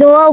2